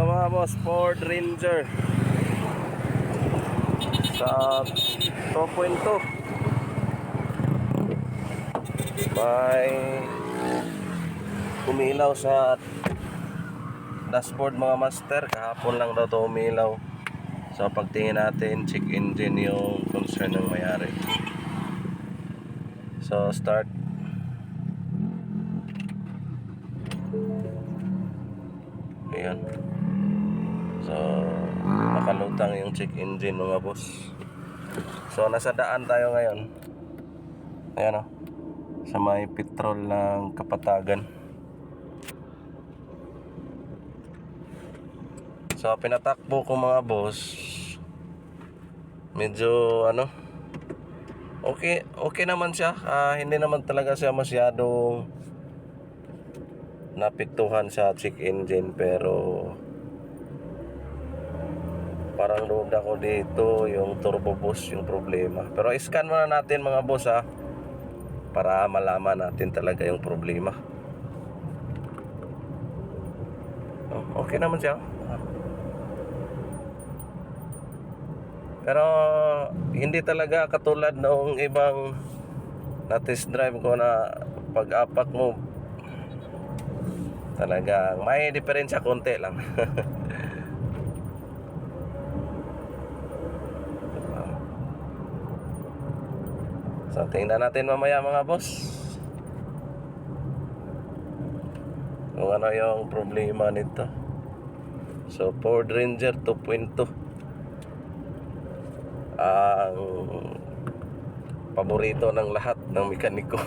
Ito mga boss, Ford Ranger sa 2.2. May umilaw sa dashboard mga master. Kahapon lang daw ito umilaw. So pagtingin natin, check engine yung concern ng mayari. So start. Ayan. So nakalutang yung check engine mga boss. So nasa daan tayo ngayon. Ayan o, sa may petrol ng Kapatagan. So pinatakbo ko mga boss, medyo okay naman siya. Hindi naman talaga siya masyadong napiktuhan sa check engine, pero parang duda ko dito yung turbo boost yung problema. Pero iscan muna natin mga boss para malaman natin talaga yung problema. Okay naman siya. Pero hindi talaga katulad noong ibang na test drive ko na pag-apak mo, talagang may diferensya konti lang. So tingnan natin mamaya mga boss kung ano yung problema nito. So Ford Ranger 2.2 ang paborito ng lahat ng mekaniko.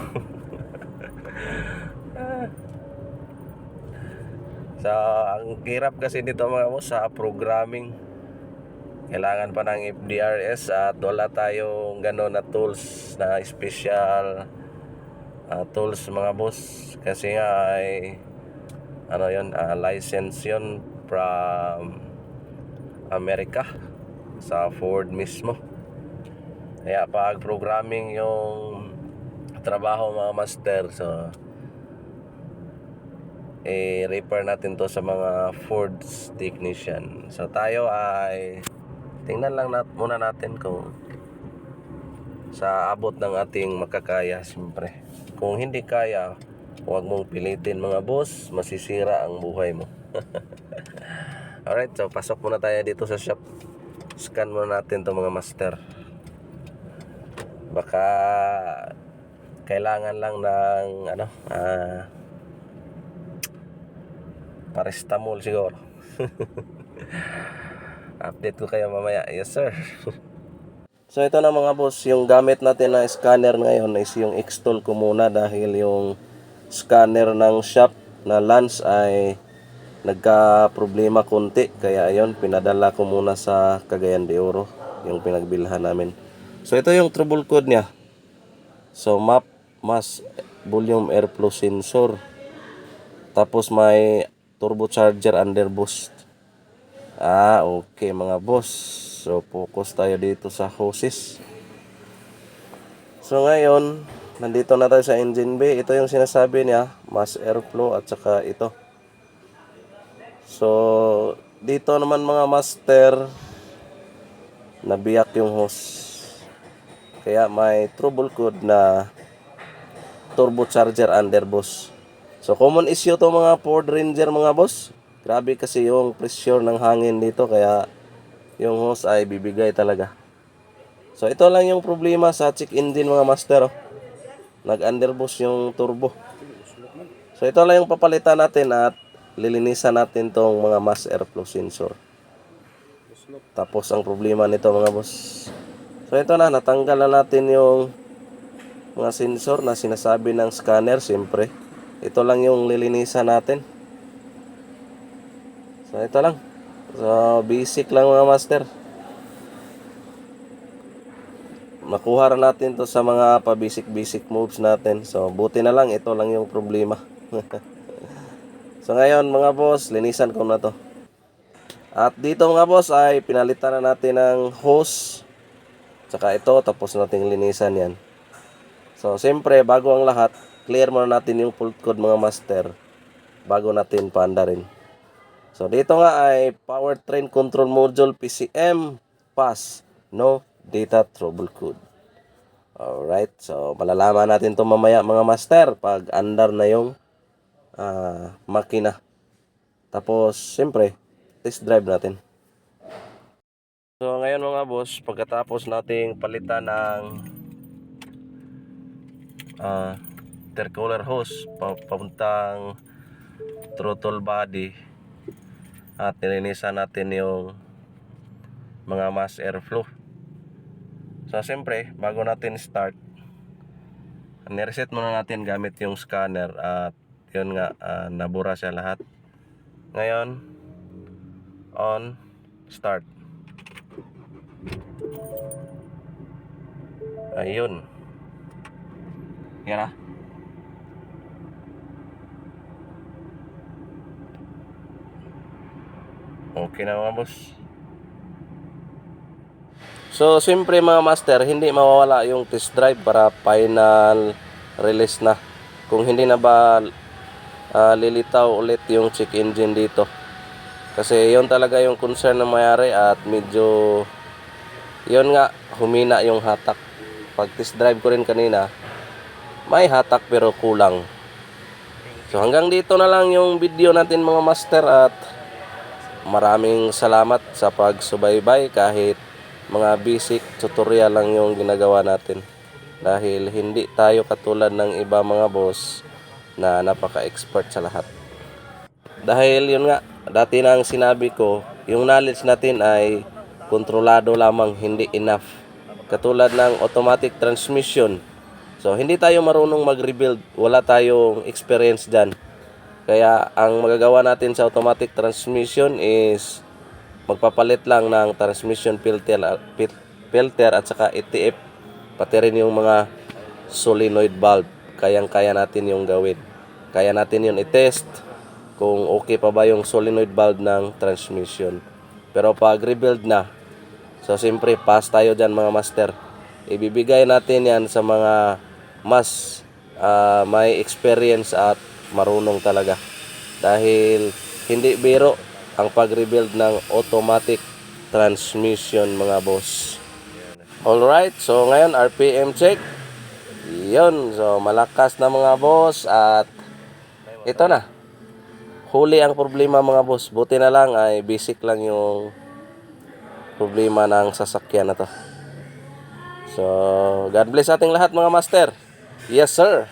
So ang hirap kasi nito mga boss sa programming. Kailangan pa ng FDRS at wala tayong gano'n na tools na special tools mga boss, kasi nga ay license yun from America sa Ford mismo. Kaya pag programming yung trabaho mga master, so repair natin to sa mga Ford technician. So tayo ay tingnan lang muna natin kung sa abot ng ating makakaya. Siyempre kung hindi kaya, huwag mong pilitin mga boss, masisira ang buhay mo. Alright, so pasok muna tayo dito sa shop. Scan muna natin to mga master. Baka kailangan lang ng paracetamol siguro. Update ko kayo mamaya. Yes sir. So ito na mga boss, yung gamit natin na scanner ngayon is yung install ko muna, dahil yung scanner ng shop na Lance ay nagka problema konti. Kaya ayun, pinadala ko muna sa Cagayan de Oro, yung pinagbilhan namin. So ito yung trouble code niya. So map, mass, volume, airflow sensor. Tapos may turbocharger underboost. Okay mga boss. So focus tayo dito sa hoses. So ngayon, nandito na tayo sa engine bay. Ito yung sinasabi niya, mass airflow at saka ito. So dito naman mga master, nabiyak yung hose. Kaya may trouble code na turbocharger underboost. So common issue to mga Ford Ranger mga boss. Grabe kasi yung pressure ng hangin dito, kaya yung hose ay bibigay talaga. So ito lang yung problema sa check engine mga master. Nag-underboost yung turbo. So ito lang yung papalitan natin at lilinisan natin tong mga mass airflow sensor. Tapos ang problema nito mga boss. So ito na, natanggal na natin yung mga sensor na sinasabi ng scanner. Siyempre ito lang yung lilinisan natin. So ito lang. So basic lang mga master. Makuha rin natin to sa mga pa-basic moves natin. So buti na lang, ito lang yung problema. So ngayon mga boss, linisan ko na to. At dito mga boss ay pinalitan na natin ng hose. Tsaka ito, tapos natin linisan yan. So siyempre bago ang lahat, clear muna natin yung fault code mga master bago natin paandarin. So dito nga ay powertrain control module PCM pass, no data trouble code. Alright, so malalaman natin to mamaya mga master pag andar na yung makina. Tapos siyempre test drive natin. So ngayon mga boss, pagkatapos nating palitan ng intercooler hose papuntang throttle body at nilinisan natin yung mga mass airflow. So siyempre bago natin start, nireset muna natin gamit yung scanner at yun nga, nabura siya lahat. Ngayon on, start. Ayun. Yan na. Okay na mga boss. So siyempre mga master, hindi mawawala yung test drive para final release na. Kung hindi na ba lilitaw ulit yung check engine dito. Kasi yun talaga yung concern na mayari at medyo yun nga, humina yung hatak. Pag test drive ko rin kanina, may hatak pero kulang. So hanggang dito na lang yung video natin mga master at maraming salamat sa pagsubaybay kahit mga basic tutorial lang yung ginagawa natin. Dahil hindi tayo katulad ng iba mga boss na napaka-expert sa lahat. Dahil yun nga, dati na ang sinabi ko, yung knowledge natin ay kontrolado lamang, hindi enough. Katulad ng automatic transmission. So, hindi tayo marunong mag-rebuild. Wala tayong experience dyan. Kaya, ang magagawa natin sa automatic transmission is magpapalit lang ng transmission filter at saka ETF. Pati rin yung mga solenoid valve. Kayang-kaya natin yung gawin. Kaya natin yun i-test kung okay pa ba yung solenoid valve ng transmission. Pero pag rebuild na, so siyempre pass tayo dyan mga master. Ibibigay natin yan sa mga mas may experience at marunong talaga. Dahil hindi biro ang pag-rebuild ng automatic transmission mga boss. Alright, so ngayon RPM check. Yun, so malakas na mga boss at ito na. Huli ang problema mga boss. Buti na lang ay basic lang yung problema ng sasakyan na to. So, God bless ating lahat mga master. Yes sir.